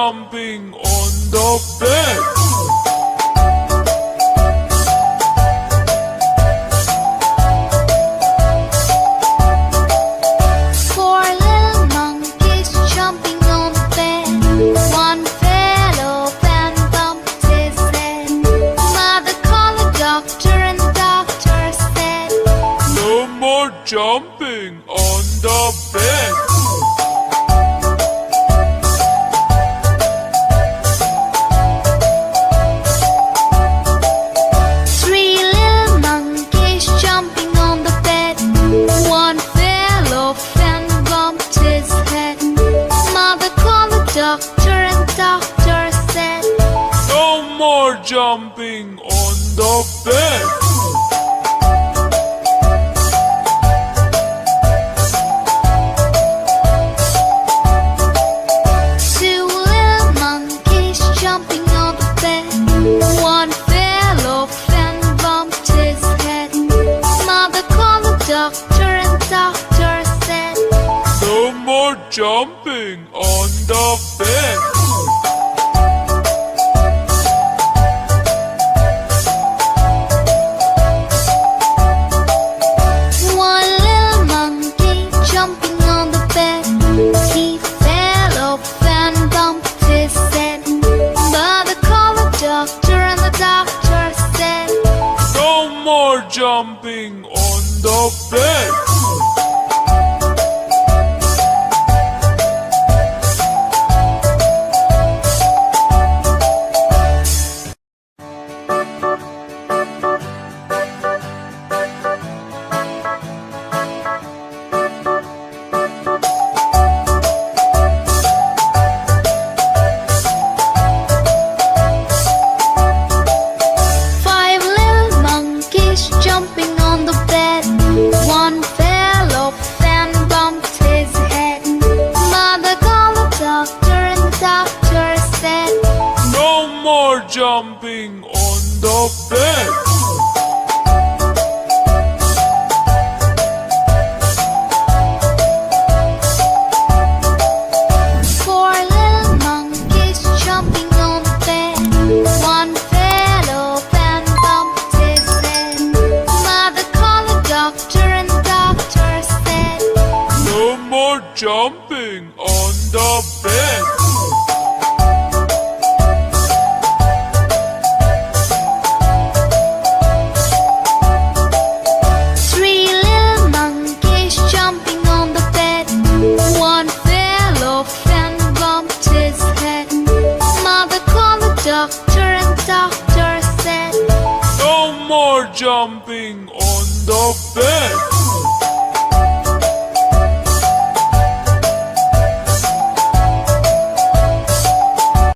jumping on the bed. Four little monkeys jumping on the bed. One fell off and bumped his head. Mother called the doctor and the doctor said, No more jumping on the bed. Three little monkeys jumping on the bed. One fell off and bumped his head. Mother called the doctor and the doctor said, No more jumping on the bed. Two little monkeys jumping on the bed. One fell off and bumped his head. Mother called the doctor and the doctor said, No more jumping on the bed. One little monkey jumping on the bed. He fell off and bumped his head. Mother called the doctor and the doctor said, No more jumping on the bed. Five little monkeys jumping on the bed. One fell off and bumped his head. Mother called the doctor and the doctor said, No more jumping on the bed. Four little monkeys jumping on the bed. One fell off and bumped his head. Mother called the doctor and the doctor said, No more jumping on the bed. Three little monkeys jumping on the bed. One fell off and bumped his head. Mother called the doctor and the doctor said, No more jumping on the bed.